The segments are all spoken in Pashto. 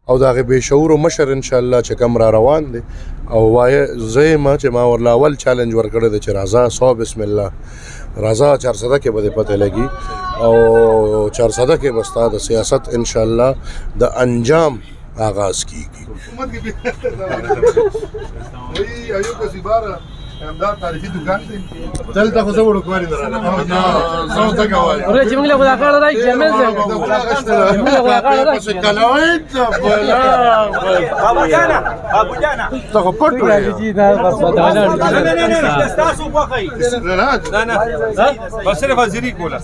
او د هغې بېشعورو مشر انشاءالله چې کوم را روان دی او وایه زه یم چې ما ورله اول چالنج ورکړی دی چې راځه 100 بسم الله راځه 400 کې به دې پته لګي او 400 کې به ستا د سیاست انشاءالله د انجام آغاز کیږي. همدار تاریخي دکان دی دلته خو زه وړوکوالي نه راغلم زه ورته کوالم ورې چې موږ له غلاغاړه راځي جامل زه موږ له غلاغاړه راځي کلاوي ته بلا ابو جانا ته خو پټ راځي دا بس ودانه نه تاسو خوخی نه بس صرف وزیری کوله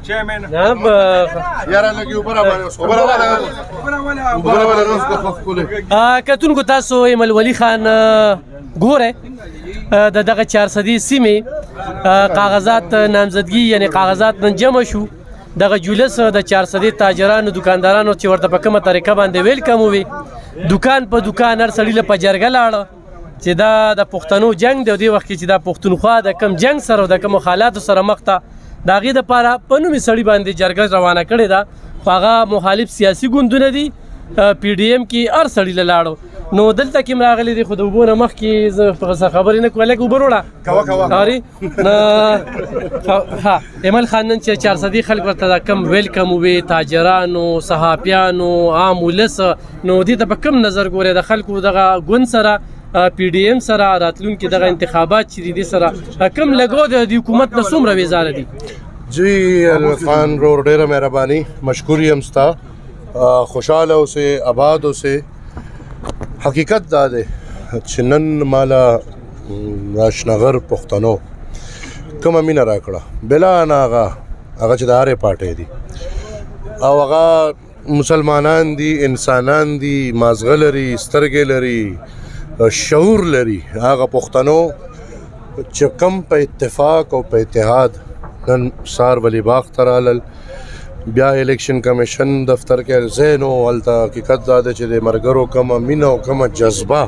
چیرمن نه یاره لګي اوپر ولا روز کو خف کوله کتونکو تاسو ایمل ولی خان ګوره د دغه 400 سیمې کاغذات نامزدګي یعنی کاغذات نن جمع شو دغه جولس د 400 تاجرانو دکاندارانو چې ورته په کومه طریقه باندې ویلکم وي دکان په دکان هر سړي له په جرګه لاړه چې دا د پښتنو جنگ دی د وخت کې چې دا پښتونخوا د کم جنگ سره د کوم حالاتو سره مخ ته د هغې دپاره په نومي سړي باندې جرګه روانه کړې ده خو هغه مخالف سیاسي ګوندونه دي پی ډي ایم کې هر سړي له لاړو نو دلته کې راغلی دی خو د اوبو نه مخکې زه خبرې نه کوم لږ اوبه وروړه ښکاري ها ایمل خان نن چې 400 خلک ورته دا کم ویلکم وي تاجرانو صحافیانو عام ولس نو دې ته په کوم نظر ګورې د خلکو دغه ګوند سره پی ډي ایم سره راتلونکي دغه انتخابات چې دي سره کم لګو د حکومت نه څومره وزاره دي جی خان ورور ډېره مهرباني مشکور یم ستا خوشحاله اوسې آباد اوسې حقیقت دا دی چې نن مالا راشنغر پښتنو کومه مینه راکړه بلا نه هغه چې د هرې پارټۍ دي او هغه مسلمانان دي انسانان دي مازغه لري سترګې لري شعور لري هغه پښتنو چې کم په اتفاق او په اتحاد نن سار ولی باغ ته رالل بیا الیکشن کمیشن دفتر کې زینو هلته حقیقت دا دی چې د ملګرو کومه مینه او کومه جذبه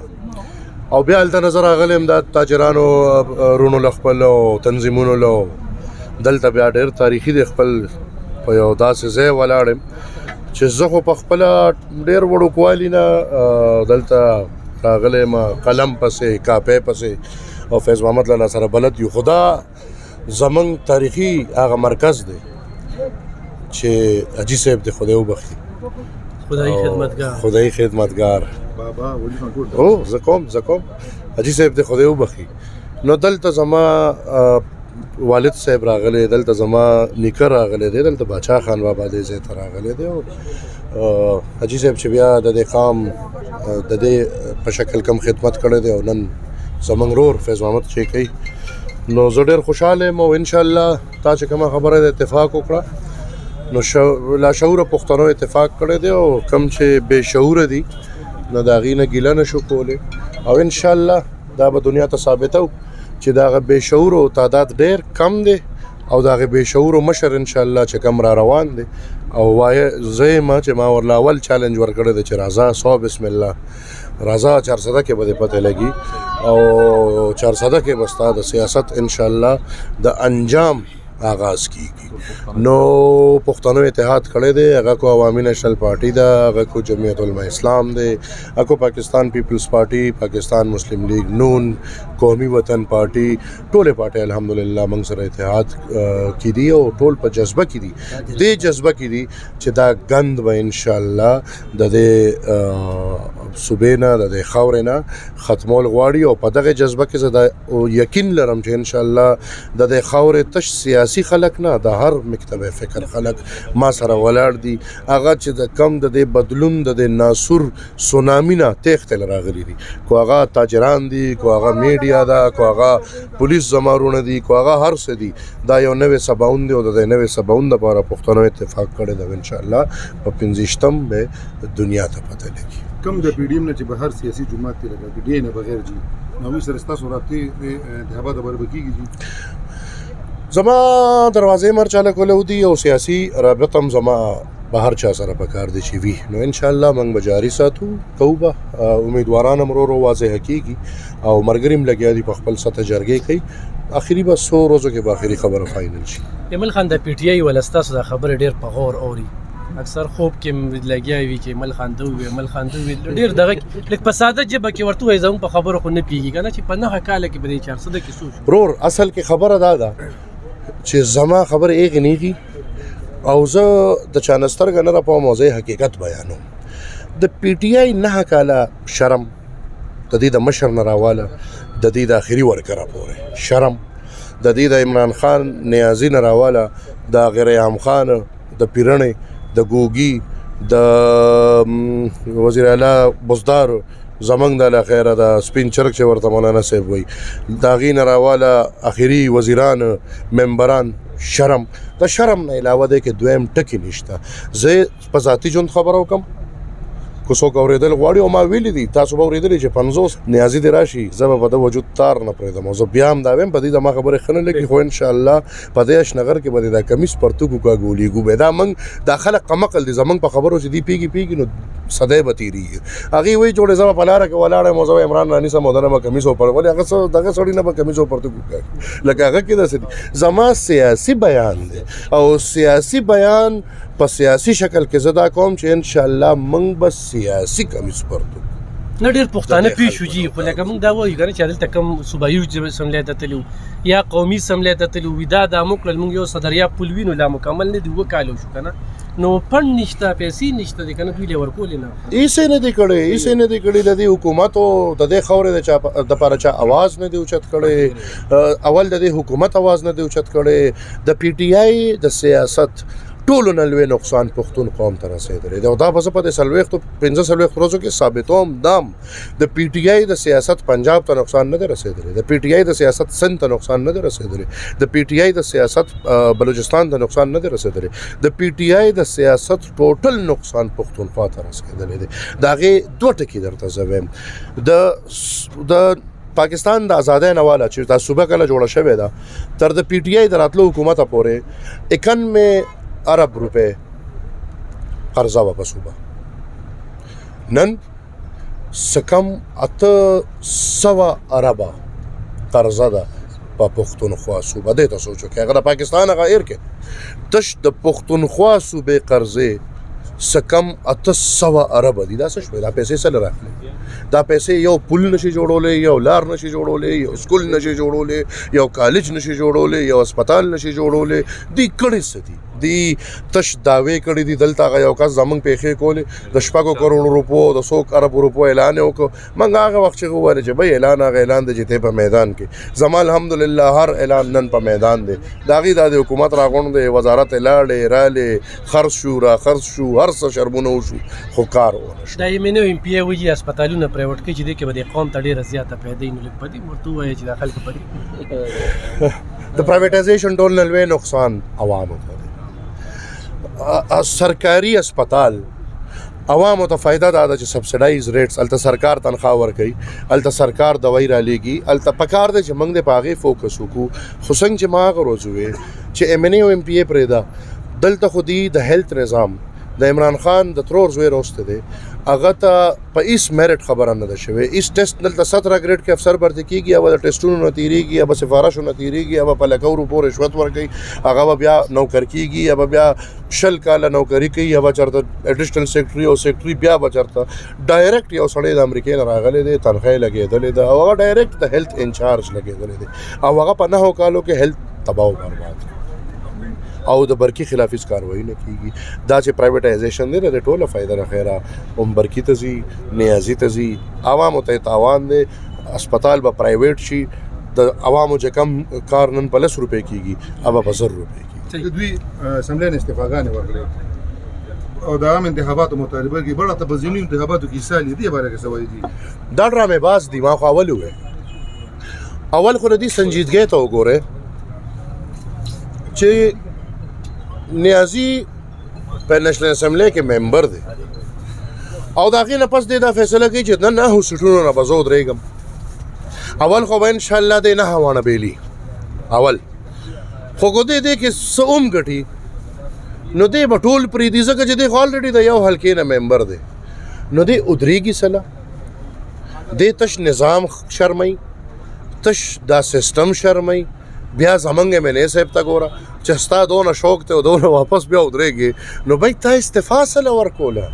او بیا هلته نظر راغلی یم دا تاجرانو رونو له خپلو تنظیمونو له دلته بیا ډېر تاریخي دی خپل په یو داسې ځای ولاړ یم چې زه خو په خپله ډېر وړوکوالي نه دلته راغلی یم قلم پسې کاپۍ پسې او فیض محمد لالا سره بلد یو خو دا زموږ تاریخي هغه مرکز دی چې حاجي صاحب د خدای وبخي خدای خدمتګار بابا ولی خان ټول او زکوم حاجي صاحب د خدای وبخي نو دلته زما والد صاحب راغلی دلته زما نیکه راغلی دی دلته باچا خان بابا دې ځای ته راغلی دی او حاجي صاحب چې بیا د دې قام د دې په شکل کم خدمت کړی دی او نن زموږ ورور فیض محمد چې کوي نو زه ډېر خوشحاله یم او انشاءالله تا چې کومه خبره د اتفاق وکړه نو لاشعوره پښتنو اتفاق کړی دی او کم چې بې شعوره دي نو د هغې نه ګیله نشو کولی او انشاءالله دا به دنیا ته ثابتو چې د هغه بې شعورو تعداد ډېر کم دی او د هغې بې شعورو مشر انشاءالله چې کم را روان دی او وایه زه یم چې ما ورله اول چالنج ورکړی دی چې راځه 100 بسم الله راځه 400 کې به دې پته لګي او 400 کې به ستا د سیاست انشاءالله د انجام آغاز کیږي نو پښتنو اتحاد کړی دی هغه کو عوامي نیشنل پارټي ده هغه کو جمعیت علماء اسلام دی هغه کو پاکستان پیپلز پارټي پاکستان مسلم لیگ نون قومي وطن پارټي ټوله پارټي الحمدلله موږ سره اتحاد کې دي او ټول په جذبه کې دي دې جذبه کې دي چې دا غند به انشاءالله د دې صوبې نه د دې خاورې نه ختمول غواړي او په دغه جذبه کې زه یقین لرم چې انشاءالله د دې خاورې تش سیاسي خلک نه د هر مکتب فکر خلک ما سره ولاړ دي هغه چې د کم د دې بدلون د دې ناسور سونامي نه تېښتې راغلي دي کو هغه تاجران دي کو هغه میډیا ده کو هغه پولیس زمارونه دي کو هغه هر څه دي دا یو نوې سباون دی او د دې نوې سباون دپاره پښتنو اتفاق کړی دی انشاءالله په 15 به دنیا ته پته لګي کم د پی ډي ایم نه چې بهر سیاسي جماعت کې لګا پی ډي ایم نه بغیر جی نو سره ستاسو رابطې انتخابات برابر کیږي جی زما دروازې مرچاله کولی دي او سیاسي رابط هم زما بهر چا سره پکار دی چې وي نو انشاءالله موږ به جاري ساتو کوو به امیدواران هم ورو واضح کیږي او ملګري هم لګیا دي په خپل سطح جرګې کوي اخري به 100 ورځو کې به اخري خبره فاینل شي ایمل خان د پی ټي آی ول ستاسو د خبرې ډېر په غور اوري اکثر خوب کې لګیا وي چې مل خانده وي ډېر دغه لږ په ساده ژبه کې ورته وایي زموږ په خبرو خو نه پوهېږي که نه چې په 9 کاله کې به دې 400 کې څو شو برور اصل کې خبره دا ده چې زما خبره ایغې نیغي او زه د چا نه سترګه نه راپوم او زه حقیقت بیانوم د پی ټي آی 9 کاله شرم د دې د مشر نه راواله د دې د آخري ورکره پورې شرم د دې د عمران خان نیازي نه راواله د غیر عام خان د پیرنې د ګوګي د وزیر اعلی بزدار زمنګ د خیره د سپین چرک چې ورته مولانا صاحب وایي د هغې نه راواله آخري وزیران ممبران شرم د شرم نه علاوه دی کې دویم ټکي نشته زه په ذاتي ژوند خبره وکم که څوک اورېدل غواړي او ما ویلي دي تاسو به اورېدلي چې 50 نیازي دې راشي زه به په د وجود تار نه پرېږدم او زه بیا هم دا وایم په دې زما خبرې ښه نه لګي خو انشاءالله په دې اشنغر کې به دا کمیس پرتوګ وکاږو به دا موږ دا خلک قمقل دي زموږ په خبرو چې دي پیږي نو صدی به تېرېږي هغې وایي جوړې زه به په لاره کې ولاړ یم او زه به عمران راني سم او دنه به کمیس وپړ ولې هغه دغه سړي نه به کمیس وپرتوګ وکاږي لکه هغه کې داسې دي زما سیاسي بیان دی او سیاسي بیان په سیاسي شکل کې زه دا کوم چې انشاءالله موږ به سیاسي کمیس پرتو نه ډېر پښتانه پېښ شو جي خو لکه موږ دا وایو که نه چې هلته کوم صوبایي اسمبلی ته تللي یا قومي اسمبلی ته تللي وي دا موږ کړل موږ یو صدریاب پل وینو لا مکمل نه دي 2 کاله شو که نه نو فنډ نشته پیسې نشته دی که نه دوی له ورکولې نه هېڅ نه دی کړی د دې حکومتو د دې خاورې دپاره چا اواز نه دی اوچت کړی اول د دې حکومت اواز نه دی اوچت کړی د پی ټي آی د سیاست ټولو نه لوی نقصان پښتون قوم ته رسېدلی دی او دا به زه په دې 45 ورځو کې ثابتوم دام د پی ټي آی د سیاست پنجاب ته نقصان نه دی رسېدلی د پی ټي آی د سیاست سند ته نقصان نه دی رسېدلی د پی ټي آی د سیاست بلوچستان ته نقصان نه دی رسېدلی د پی ټي آی د سیاست ټوټل نقصان پښتونخوا ته رسېدلی دی د هغې 2 ټکي درته زه وایم د پاکستان د آزادۍ نه واله چې دا صوبه کله جوړه شوې ده تر د پی ټي آی د راتلو حکومته پورې 91 ارب روپے قرضه وه په صوبه نن سکم 800 اربه قرضه ده په پښتونخوا صوبه دې ته سوچو کې هغه د پاکستان هغه ایر کې تش د پښتونخوا صوبې قرضې سکم 800 اربه دي دا څه شوی دا پیسې څه راغلي دا پیسې یو پل نشي جوړولی یو لار نشي جوړولی یو سکول نشي جوړولی یو کالج نشي جوړولی یو هسپتال نشي جوړولی دی کړي څه دي دی تش دعوې کړي دي دلته هغه یو کس زموږ پیښې کولې د 6 کروڑو روپو د 100 ارب روپو اعلان یې وکړو موږ هغه وخت چې وویل چې بھائی اعلان هغه اعلان دی چې ته په میدان کې زما الحمدلله هر اعلان نن په میدان دی د هغې دا د حکومت راغونډ دی وزارت یې لاړې رالې خرڅ شو هر څه شرمونه وشو خو کار ونه شو دا یې مې نو ایم پی وایي هسپتالونه پرایوټ کړي چې دې کې به د قوم ته ډېره زیاته پیدا وي نو لږ په دې ورته ووایه چې دا خلکو په دې د پرایویټایزیشن ټول نه لوی نقصان عوامو ته دی سرکاري اسپتال عوامو ته فایده دا ده چې سبسیډایز ریټس هلته سرکار تنخواه ورکوي هلته سرکار دوایي رالیږي هلته پکار دی چې موږ د په هغې فوکس وکړو خو څنګه چې ما هغه روز وویل چې ایم این اے او ایم پی اے پرېږده دلته خو دی د هیلث نظام د عمران خان د ترور زوی راوستی دی هغه ته په هېڅ میرټ خبره نه ده شوې هېڅ ټیسټ دلته 17 ګریډ کې افسر برتي کېږي یا به د ټیسټونو نه تېرېږي یا به سفارشو نه تېرېږي یا به په لکو روپو رشوت ورکوي هغه به بیا نوکر کېږي یا به بیا 20 کاله نوکري کوي یا به چېرته اډیشنل سیکرټري او سیکرټري بیا به چېرته ډایرکټ یو سړی د امریکې نه راغلی دی تنخواه یې لګېدلې ده او هغه ډایرکټ د هیلث انچارج لګېدلی دی او هغه په 9 کالو کې هیلث تباه و برباد او د برقی خلاف هیڅ کاروایی نه کیږي دا چې پرایویټایزیشن دی د ټوله فایده نه خیره هم برقی ته ځي نیازي ته ځي عوامو ته تاوان دی اسپتال به پرایویټ شي د عوامو چې کم کار نن په 10 روپۍ کیږي هغه په 10 روپۍ کیږي دوی اسمبلی نه استعفاګانې ورکړې او د عام انتخاباتو مطالبه کې بڑا تبذیري انتخاباتو کې حصہ لیدي باره کې سوي دي دا ډرامې باز دي ما خو اول وې اول خو د دې سنجیدګۍ ته وګوره چې نیازي په نېشنل اسمبلی کې ممبر دی او د هغې نه پس دی دا فیصله کوي چې نه 9 سیټونو نه به زه ودرېږم اول خو به انشاءالله دی 9 وانه بیلي اول خو که دی کې څه هم ګټي نو دی به ټول پرېږدي ځکه چې دی خو الریډي د یو حلقې نه ممبر دی نو دی ودرېږي سله دی تش نظام شرموي تش دا سیسټم شرموي بیا زمونږ ایم این اے صاحب ته ګوره چې ستا دونه شوق ته دونه واپس بیا ودرېږي نو بھائی تا استعفا سره ورکوله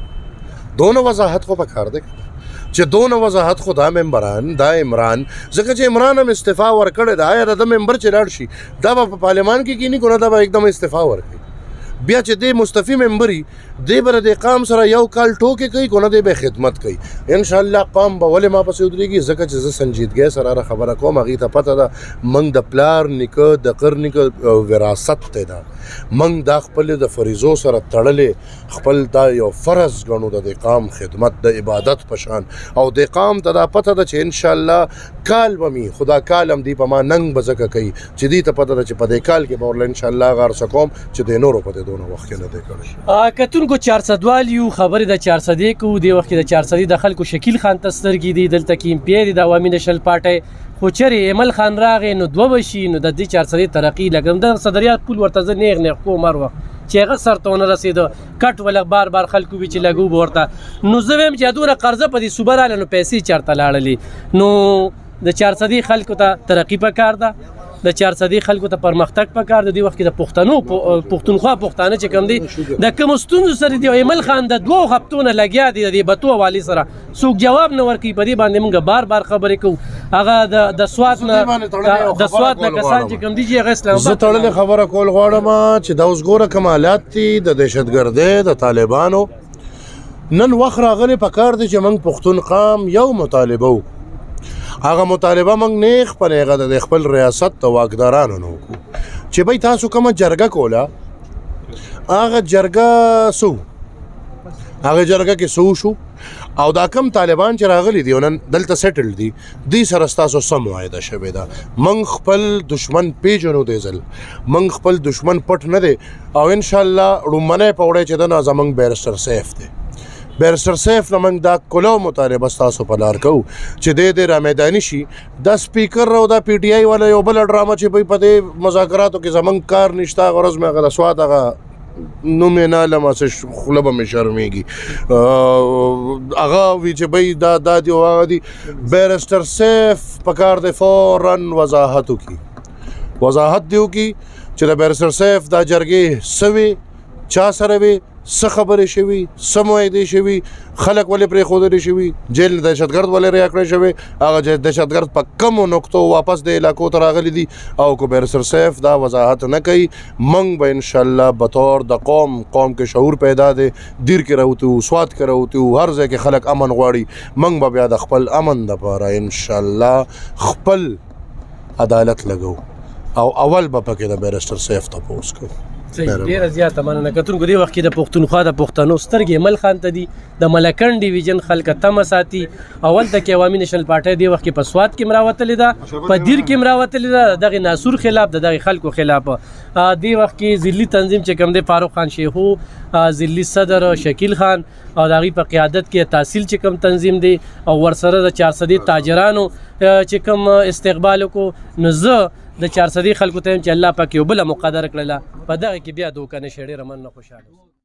دونه وضاحت خو پکار دی چې دونه وضاحت خو دا ممبران دا عمران ځکه چې عمران هم استعفا ورکړی دا یا د ممبر چې لاړ شي دا به په پارلمان کې کینی کنه دا به एकदम استعفا ورکړي بیا چې د مستفی ممبري دی بر د قام سره یو کال ټوکې کوي کنه دی به خدمت کوي ان شاء الله قام به ولې ما پسې ودرېږي ځکه چې زه سنجیدګۍ سره خبره کوم هغې ته پته ده موږ د پلار نیکه د قر نیکه وراثت دی دا موږ دا خپل د فریضو سره تړلې خپل دا یو فرض ګڼو د قام خدمت د عبادت په شان او د قام ته دا پته ده چې ان شاء الله کال به می خدا کال هم دی په ما ننګ به ځکه کوي چې دې ته پته ده چې په دې کال کې به ورله ان شاء الله غار څه کوم چې د نورو په دونه وخت کې نه دی کړی کتونکو 400 والیو خبرې د 400 کو دی وخت د 400 د خلکو شکیل خان تسترګي دی دلته کې امپیر د عوامي نشل پارټي خو چرې ایمل خان راغې نو دوه بشي نو د دې 400 ترقی لګم د صدریات پول ورته زه نیغ کو مروه چې هغه سر ته ونه رسېده کټ ولغ بار خلکو وی چې لګو ورته نو زه ویم چې دونه قرضه په دې صوبه رااله نو پیسې چرته لاړلې نو د 400 خلکو ته ترقی پکار ده د 400 خلکو ته پرمختګ پکار د دې وخت د پښتونخوا پښتانه چې کم دي د کوم ستونزو سره دی ایمل خان د 2 هفتونه لګیا دی د بتو والی سره څوک جواب نه ورکوي په دې باندې موږ بار خبرې کوو هغه د سوات نه کسان چې کم دي چې هغه اسلام زه تړلې خبره کول غواړم چې دا اوس ګوره کمالات دي د دهشتګردۍ د طالبانو نن وخت راغلی پکار دی چې موږ پښتون قام یو مطالبه وکړو هغه مطالبه موږ نیغ په نیغه د خپل ریاست د واکدارانو نه وکړو چې بھائی تاسو کومه جرګه کوله هغه جرګه سو هغه جرګه کې سو شو او دا کم طالبان چې راغلي دي نن دلته سیټل دي دوی سره ستاسو سم معاهده شوې ده موږ خپل دشمن پیژنو دی ځل موږ خپل دشمن پټ نه دی او ان شاء الله رومنه پوړې چې د زمونږ بیرسټر سیف دی بیرسټر سیف نه موږ دا کلو مطالبه ستاسو په لار کوو چې د را میداني شي د سپیکر او د پی ټی آی والا یو بل ډرامه چې په دې مذاکراتو کې زمونږ کار نشته غرض مې هغه د سواد هغه نو مې نه لمه څه خوله به مې شرمېږي هغه وي چې بھائی دا دی هغه دی بیرسټر سیف پکار دی فوراً وضاحت وکړي وضاحت دی وکړي چې د بیرسټر سیف دا جرګې سوي چا سره وي څه خبرې شوي څه معاهدې شوي خلک ولې پرېښودلی شوي جیل دهشتګرد ولې ریا کړی شوی هغه دهشتګرد په کمو نقطو واپس د علاقو ته راغلي دي او که بیرسټر سیف دا وضاحت نه کوي موږ به انشاءالله بطور د قوم کې شعور پیدا دی دیر کې راوتو سوات کې راوتو هر ځای کې خلک امن غواړي موږ به بیا د خپل امن دپاره انشاءالله خپل عدالت لګو او اول به پکې د بیرسټر سیف تپوس کوو ډیره زیاته مننه کتونکو دې وخت کې د پښتونخوا د پښتنو سترګې ایمل خان ته دي د ملکن ډیویژن خلک تمه ساتي اول ته کې عوامي نشل پارټي دې وخت کې په سوات کې مراوتلې ده په دیر کې مراوتلې ده دغه ناصور خلاف دغه خلکو خلاف دې وخت کې ضلعي تنظیم چې کوم دی فاروق خان شیخو ضلعي صدر شکیل خان او د هغې په قیادت کې تحصیل چې کوم تنظیم دی او ورسره د 400 تاجرانو چې کوم استقبال وکړو نو زه د 400 خلکو ته چې الله پاک یو بله مقدره کړله په دغه کې بیا دوکه نه شي ډېره مننه خوشحاله